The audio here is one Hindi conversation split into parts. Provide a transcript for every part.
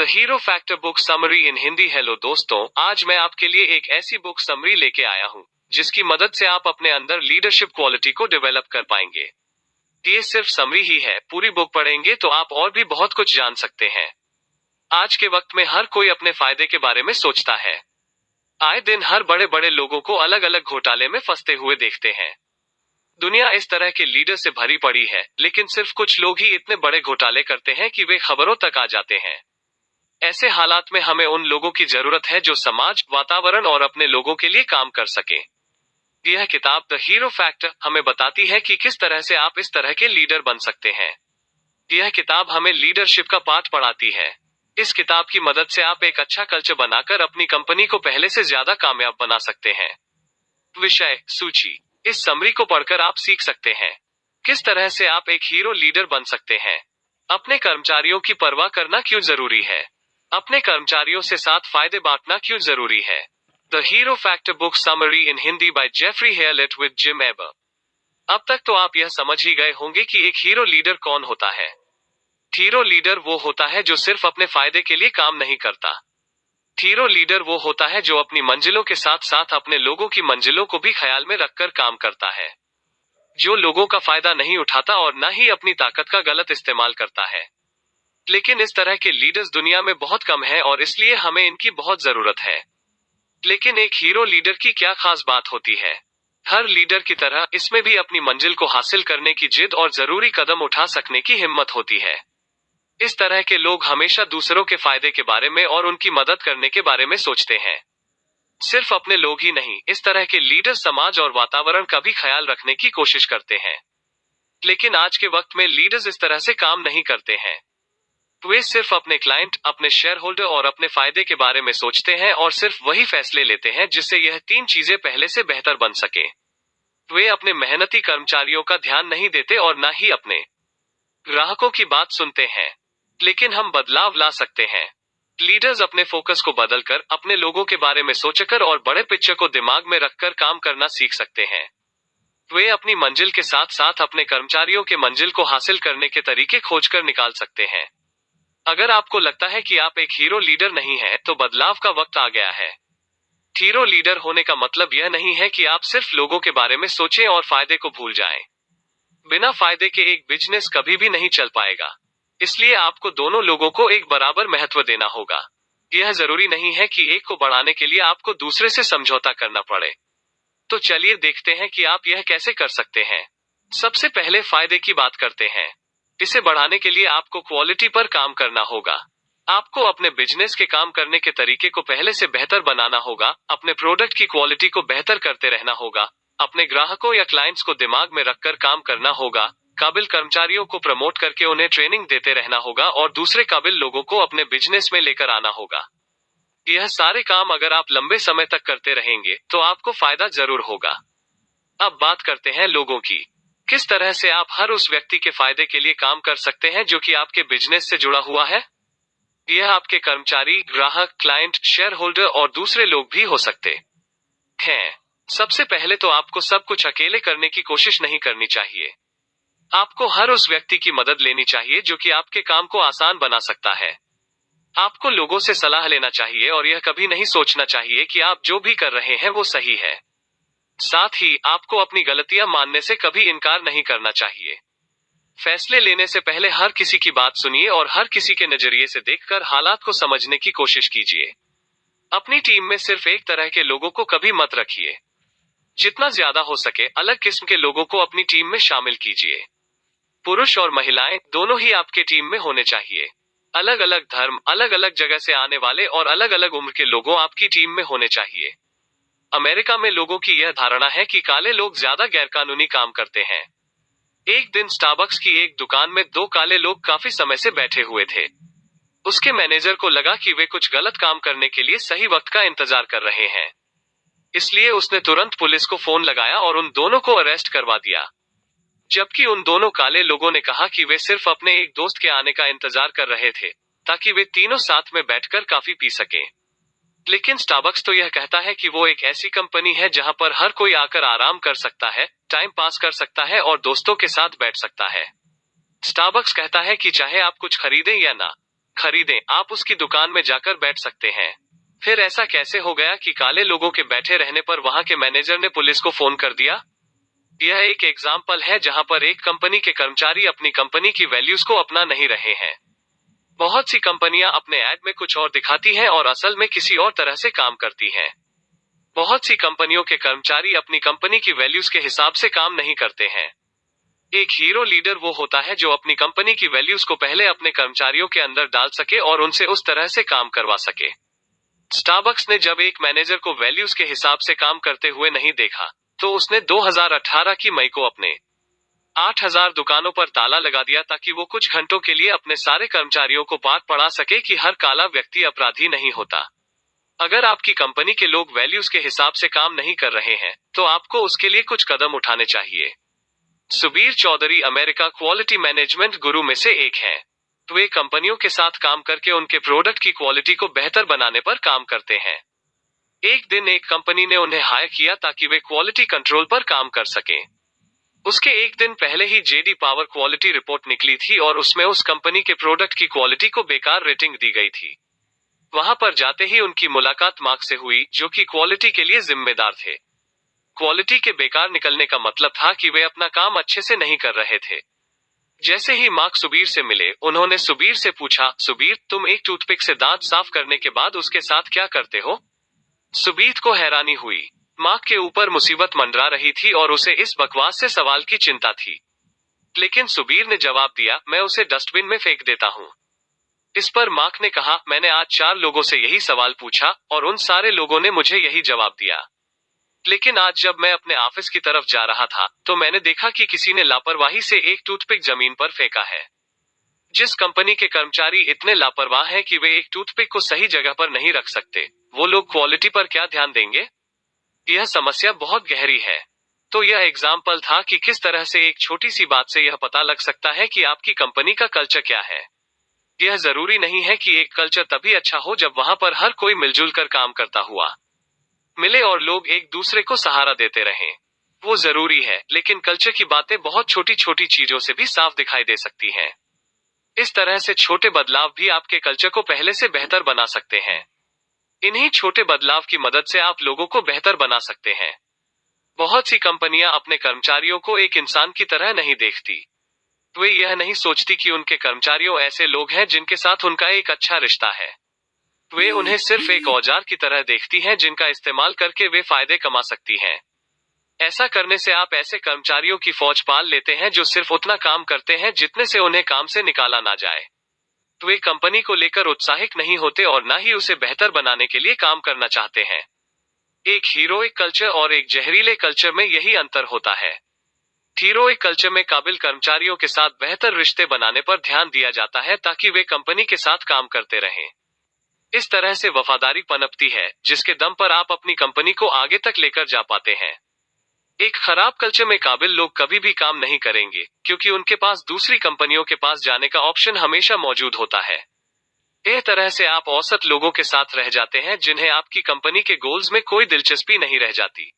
Hero factor book summary in Hindi. Hello दोस्तों, आज मैं आपके लिए एक ऐसी बुक समरी लेके आया हूँ जिसकी मदद से आप अपने अंदर लीडरशिप क्वालिटी को डेवलप कर पाएंगे। ये सिर्फ समरी ही है, पूरी बुक पढ़ेंगे तो आप और भी बहुत कुछ जान सकते हैं। आज के वक्त में हर कोई अपने फायदे के बारे में सोचता है। आए दिन हर बड़े बड़े लोगों को अलग अलग घोटाले में फंसते हुए देखते हैं। दुनिया इस तरह के लीडर से भरी पड़ी है, लेकिन सिर्फ कुछ लोग ही इतने बड़े घोटाले करते हैं कि वे खबरों तक आ जाते हैं। ऐसे हालात में हमें उन लोगों की जरूरत है जो समाज, वातावरण और अपने लोगों के लिए काम कर सके। यह किताब द हीरो फैक्टर हमें बताती है कि किस तरह से आप इस तरह के लीडर बन सकते हैं। यह किताब हमें लीडरशिप का पाठ पढ़ाती है। इस किताब की मदद से आप एक अच्छा कल्चर बनाकर अपनी कंपनी को पहले से ज्यादा कामयाब बना सकते हैं। विषय सूची। इस समरी को पढ़कर आप सीख सकते हैं किस तरह से आप एक हीरो लीडर बन सकते हैं। अपने कर्मचारियों की परवाह करना क्यों जरूरी है। अपने कर्मचारियों से साथ फायदे बांटना क्यों जरूरी है। The hero factor book summary in Hindi by Jeffrey Hayzlett with Jim Eber. अब तक तो आप यह समझ ही गए होंगे कि एक हीरो लीडर कौन होता है। हीरो लीडर वो होता है जो सिर्फ अपने फायदे के लिए काम नहीं करता। हीरो लीडर वो होता है जो अपनी मंजिलों के साथ साथ अपने लोगों की मंजिलों को भी ख्याल में रखकर काम करता है। जो लोगों का फायदा नहीं उठाता और न ही अपनी ताकत का गलत इस्तेमाल करता है। लेकिन इस तरह के लीडर्स दुनिया में बहुत कम हैं और इसलिए हमें इनकी बहुत जरूरत है। लेकिन एक हीरो लीडर की क्या खास बात होती है। हर लीडर की तरह इसमें भी अपनी मंजिल को हासिल करने की जिद और जरूरी कदम उठा सकने की हिम्मत होती है। इस तरह के लोग हमेशा दूसरों के फायदे के बारे में और उनकी मदद करने के बारे में सोचते हैं। सिर्फ अपने लोग ही नहीं, इस तरह के लीडर समाज और वातावरण का भी ख्याल रखने की कोशिश करते हैं। लेकिन आज के वक्त में लीडर्स इस तरह से काम नहीं करते हैं। वे सिर्फ अपने क्लाइंट, अपने शेयर होल्डर और अपने फायदे के बारे में सोचते हैं और सिर्फ वही फैसले लेते हैं जिससे यह तीन चीजें पहले से बेहतर बन सके। वे अपने मेहनती कर्मचारियों का ध्यान नहीं देते और न ही अपने ग्राहकों की बात सुनते हैं। लेकिन हम बदलाव ला सकते हैं। लीडर्स अपने फोकस को बदलकर अपने लोगों के बारे में सोचकर और बड़े पिक्चर को दिमाग में रखकर काम करना सीख सकते हैं। वे अपनी मंजिल के साथ साथ अपने कर्मचारियों के मंजिल को हासिल करने के तरीके खोजकर निकाल सकते हैं। अगर आपको लगता है कि आप एक हीरो लीडर नहीं हैं, तो बदलाव का वक्त आ गया है। हीरो लीडर होने का मतलब यह नहीं है कि आप सिर्फ लोगों के बारे में सोचें और फायदे को भूल जाएं। बिना फायदे के एक बिजनेस कभी भी नहीं चल पाएगा। इसलिए आपको दोनों लोगों को एक बराबर महत्व देना होगा। यह जरूरी नहीं है कि एक को बढ़ाने के लिए आपको दूसरे से समझौता करना पड़े। तो चलिए देखते हैं कि आप यह कैसे कर सकते हैं। सबसे पहले फायदे की बात करते हैं। इसे बढ़ाने के लिए आपको क्वालिटी पर काम करना होगा। आपको अपने बिजनेस के काम करने के तरीके को पहले से बेहतर बनाना होगा, अपने प्रोडक्ट की क्वालिटी को बेहतर करते रहना होगा, अपने ग्राहकों या क्लाइंट्स को दिमाग में रखकर काम करना होगा, काबिल कर्मचारियों को प्रमोट करके उन्हें ट्रेनिंग देते रहना होगा और दूसरे काबिल लोगों को अपने बिजनेस में लेकर आना होगा। यह सारे काम अगर आप लंबे समय तक करते रहेंगे तो आपको फायदा जरूर होगा। अब बात करते हैं लोगों की। किस तरह से आप हर उस व्यक्ति के फायदे के लिए काम कर सकते हैं जो कि आपके बिजनेस से जुड़ा हुआ है। यह आपके कर्मचारी, ग्राहक, क्लाइंट, शेयर होल्डर और दूसरे लोग भी हो सकते हैं। सबसे पहले तो आपको सब कुछ अकेले करने की कोशिश नहीं करनी चाहिए। आपको हर उस व्यक्ति की मदद लेनी चाहिए जो कि आपके काम को आसान बना सकता है। आपको लोगों से सलाह लेना चाहिए और यह कभी नहीं सोचना चाहिए कि आप जो भी कर रहे हैं वो सही है। साथ ही आपको अपनी गलतियां मानने से कभी इनकार नहीं करना चाहिए। फैसले लेने से पहले हर किसी की बात सुनिए और हर किसी के नजरिए से देखकर हालात को समझने की कोशिश कीजिए। अपनी टीम में सिर्फ एक तरह के लोगों को कभी मत रखिए। जितना ज्यादा हो सके अलग किस्म के लोगों को अपनी टीम में शामिल कीजिए। पुरुष और महिलाएं दोनों ही आपके टीम में होने चाहिए। अलग अलग धर्म, अलग अलग जगह से आने वाले और अलग अलग उम्र के लोगों आपकी टीम में होने चाहिए। अमेरिका में लोगों की यह धारणा है कि काले लोग ज्यादा गैरकानूनी काम करते हैं। एक दिन स्टारबक्स की एक दुकान में दो काले लोग काफी समय से बैठे हुए थे। उसके मैनेजर को लगा कि वे कुछ गलत काम करने के लिए सही वक्त का इंतजार कर रहे हैं। इसलिए उसने तुरंत पुलिस को फोन लगाया और उन दोनों को अरेस्ट करवा दिया। जबकि उन दोनों काले लोगों ने कहा कि वे सिर्फ अपने एक दोस्त के आने का इंतजार कर रहे थे ताकि वे तीनों साथ में बैठकर कॉफी पी सकें। लेकिन स्टारबक्स तो यह कहता है कि वो एक ऐसी कंपनी है जहां पर हर कोई आकर आराम कर सकता है, टाइम पास कर सकता है और दोस्तों के साथ बैठ सकता है। स्टारबक्स कहता है कि चाहे आप कुछ खरीदें या ना, खरीदें, आप उसकी दुकान में जाकर बैठ सकते हैं। फिर ऐसा कैसे हो गया कि काले लोगों के बैठे रहने पर वहां के मैनेजर ने पुलिस को फोन कर दिया? यह एक एग्जाम्पल है जहां पर एक कंपनी के कर्मचारी अपनी कंपनी की वैल्यूज को अपना नहीं रहे हैं। बहुत सी कंपनियां अपने ऐड में कुछ और दिखाती हैं और असल में किसी और तरह से काम करती हैं। बहुत सी कंपनियों के कर्मचारी अपनी कंपनी की वैल्यूज के हिसाब से काम नहीं करते हैं। एक हीरो लीडर वो होता है जो अपनी कंपनी की वैल्यूज को पहले अपने कर्मचारियों के अंदर डाल सके और उनसे उस तरह से काम करवा सके। स्टारबक्स ने जब एक मैनेजर को वैल्यूज के हिसाब से काम करते हुए नहीं देखा, तो उसने 2018 की मई को अपने 8000 दुकानों पर ताला लगा दिया ताकि वो कुछ घंटों के लिए अपने सारे कर्मचारियों को पाठ पढ़ा सके कि हर काला व्यक्ति अपराधी नहीं होता। अगर आपकी कंपनी के लोग वैल्यूज के हिसाब से काम नहीं कर रहे हैं, तो आपको उसके लिए कुछ कदम उठाने चाहिए। Subir Chaudhary America quality management guru में से एक हैं। वे कंपनियों के साथ काम करके उनके प्रोडक्ट की क्वालिटी को बेहतर बनाने पर काम करते हैं। एक दिन एक कंपनी ने उन्हें हायर किया ताकि वे क्वालिटी कंट्रोल पर काम कर सकें। उसके एक दिन पहले ही जेडी पावर क्वालिटी रिपोर्ट निकली थी और उसमें उस कंपनी के प्रोडक्ट की क्वालिटी को बेकार रेटिंग दी गई थी। वहां पर जाते ही उनकी मुलाकात मार्क से हुई, जो कि क्वालिटी के लिए जिम्मेदार थे। क्वालिटी के बेकार निकलने का मतलब था कि वे अपना काम अच्छे से नहीं कर रहे थे। जैसे ही मार्क सुबीर से मिले, उन्होंने सुबीर से पूछा, सुबीर, तुम एक टूथपिक से दांत साफ करने के बाद उसके साथ क्या करते हो? सुबीर को हैरानी हुई। मार्क के ऊपर मुसीबत मंडरा रही थी और उसे इस बकवास से सवाल की चिंता थी। लेकिन सुबीर ने जवाब दिया, मैं उसे डस्टबिन में फेंक देता हूँ। इस पर मार्क ने कहा, मैंने आज 4 लोगों से यही सवाल पूछा और उन सारे लोगों ने मुझे यही जवाब दिया। लेकिन आज जब मैं अपने ऑफिस की तरफ जा रहा था, तो मैंने देखा कि किसी ने लापरवाही से एक टूथपिक जमीन पर फेंका है। जिस कंपनी के कर्मचारी इतने लापरवाह हैं कि वे एक टूथपिक को सही जगह पर नहीं रख सकते, वो लोग क्वालिटी पर क्या ध्यान देंगे? यह समस्या बहुत गहरी है। तो यह एग्जाम्पल था कि किस तरह से एक छोटी सी बात से यह पता लग सकता है कि आपकी कंपनी का कल्चर क्या है। यह जरूरी नहीं है कि एक कल्चर तभी अच्छा हो जब वहां पर हर कोई मिलजुल कर काम करता हुआ मिले और लोग एक दूसरे को सहारा देते रहें। वो जरूरी है, लेकिन कल्चर की बातें बहुत छोटी छोटी चीजों से भी साफ दिखाई दे सकती हैं। इस तरह से छोटे बदलाव भी आपके कल्चर को पहले से बेहतर बना सकते हैं। इन्हीं छोटे बदलाव की मदद से आप लोगों को बेहतर बना सकते हैं। बहुत सी कंपनियां अपने कर्मचारियों को एक इंसान की तरह नहीं देखती। वे यह नहीं सोचती कि उनके कर्मचारियों ऐसे लोग हैं जिनके साथ उनका एक अच्छा रिश्ता है। वे उन्हें सिर्फ एक औजार की तरह देखती हैं जिनका इस्तेमाल करके वे फायदे कमा सकती हैं। ऐसा करने से आप ऐसे कर्मचारियों की फौज पाल लेते हैं जो सिर्फ उतना काम करते हैं जितने से उन्हें काम से निकाला ना जाए। वे कंपनी को लेकर उत्साहित नहीं होते और ना ही उसे बेहतर बनाने के लिए काम करना चाहते हैं। एक हीरोइक कल्चर और एक जहरीले कल्चर में यही अंतर होता है। हीरोइक कल्चर में काबिल कर्मचारियों के साथ बेहतर रिश्ते बनाने पर ध्यान दिया जाता है ताकि वे कंपनी के साथ काम करते रहें। इस तरह से वफादारी पनपती है, जिसके दम पर आप अपनी कंपनी को आगे तक लेकर जा पाते हैं। एक खराब कल्चर में काबिल लोग कभी भी काम नहीं करेंगे, क्योंकि उनके पास दूसरी कंपनियों के पास जाने का ऑप्शन हमेशा मौजूद होता है। इस तरह से आप औसत लोगों के साथ रह जाते हैं जिन्हें आपकी कंपनी के गोल्स में कोई दिलचस्पी नहीं रह जाती।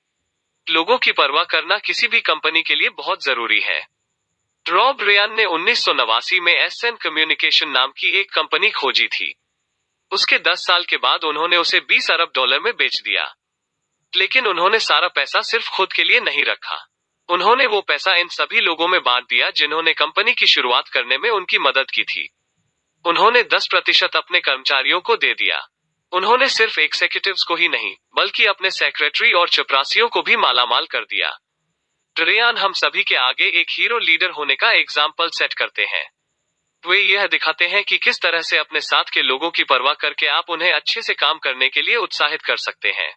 लोगों की परवाह करना किसी भी कंपनी के लिए बहुत जरूरी है। रॉब रियान ने 1989 में एसएन कम्युनिकेशन नाम की एक कंपनी खोजी थी। उसके 10 साल के बाद उन्होंने उसे $20 अरब में बेच दिया। लेकिन उन्होंने सारा पैसा सिर्फ खुद के लिए नहीं रखा। उन्होंने वो पैसा इन सभी लोगों में बांट दिया जिन्होंने कंपनी की शुरुआत करने में उनकी मदद की थी। उन्होंने 10% अपने कर्मचारियों को दे दिया। उन्होंने सिर्फ एग्जीक्यूटिव्स को ही नहीं, बल्कि अपने सेक्रेटरी और चपरासियों को भी मालामाल कर दिया। रियान हम सभी के आगे एक हीरो लीडर होने का एग्जाम्पल सेट करते हैं। वे यह दिखाते हैं कि किस तरह से अपने साथ के लोगों की परवाह करके आप उन्हें अच्छे से काम करने के लिए उत्साहित कर सकते हैं।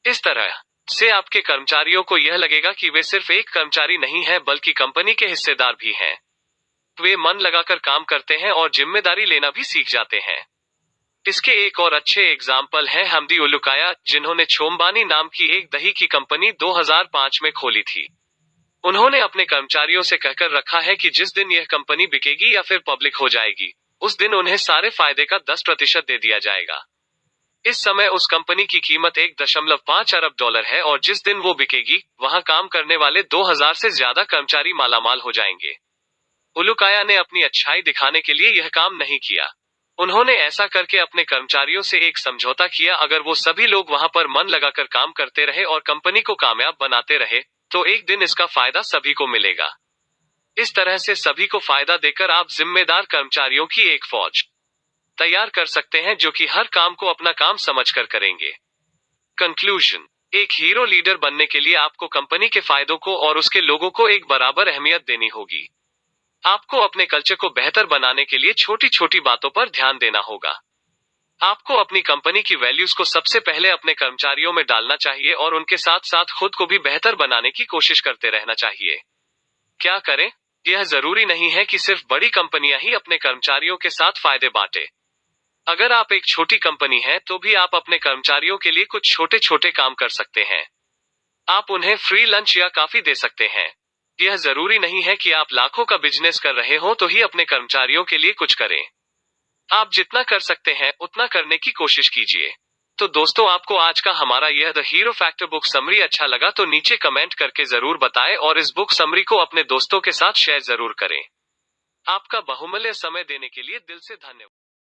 इस तरह से आपके कर्मचारियों को यह लगेगा कि वे सिर्फ एक कर्मचारी नहीं हैं बल्कि कंपनी के हिस्सेदार भी हैं। वे मन लगाकर काम करते हैं और जिम्मेदारी लेना भी सीख जाते हैं। इसके एक और अच्छे एग्जाम्पल हैं हमदी उलुकाया, जिन्होंने छोमबानी नाम की एक दही की कंपनी 2005 में खोली थी। उन्होंने अपने कर्मचारियों से कहकर रखा है कि जिस दिन यह कंपनी बिकेगी या फिर पब्लिक हो जाएगी, उस दिन उन्हें सारे फायदे का 10% दे दिया जाएगा। इस समय उस कंपनी की कीमत $1.5 अरब है और जिस दिन वो बिकेगी, वहां काम करने वाले 2000 से ज्यादा कर्मचारी मालामाल हो जाएंगे। उलुकाया ने अपनी अच्छाई दिखाने के लिए यह काम नहीं किया। उन्होंने ऐसा करके अपने कर्मचारियों से एक समझौता किया, अगर वो सभी लोग वहां पर मन लगाकर काम करते रहे और कंपनी को कामयाब बनाते रहे, तो एक दिन इसका फायदा सभी को मिलेगा। इस तरह से सभी को फायदा देकर आप जिम्मेदार कर्मचारियों की एक फौज तैयार कर सकते हैं, जो कि हर काम को अपना काम समझकर करेंगे। कंक्लूजन, एक हीरो लीडर बनने के लिए आपको कंपनी के फायदों को और उसके लोगों को एक बराबर अहमियत देनी होगी। आपको अपने कल्चर को बेहतर बनाने के लिए छोटी छोटी बातों पर ध्यान देना होगा। आपको अपनी कंपनी की वैल्यूज को सबसे पहले अपने कर्मचारियों में डालना चाहिए और उनके साथ साथ खुद को भी बेहतर बनाने की कोशिश करते रहना चाहिए। क्या करें? यह जरूरी नहीं है कि सिर्फ बड़ी कंपनियां ही अपने कर्मचारियों के साथ फायदे बांटे। अगर आप एक छोटी कंपनी हैं, तो भी आप अपने कर्मचारियों के लिए कुछ छोटे छोटे काम कर सकते हैं। आप उन्हें फ्री लंच या कॉफी दे सकते हैं। यह जरूरी नहीं है कि आप लाखों का बिजनेस कर रहे हो तो ही अपने कर्मचारियों के लिए कुछ करें। आप जितना कर सकते हैं उतना करने की कोशिश कीजिए। तो दोस्तों, आपको आज का हमारा यह the hero factor book summary अच्छा लगा तो नीचे कमेंट करके जरूर बताएं और इस बुक समरी को अपने दोस्तों के साथ शेयर जरूर करें। आपका बहुमूल्य समय देने के लिए दिल से धन्यवाद।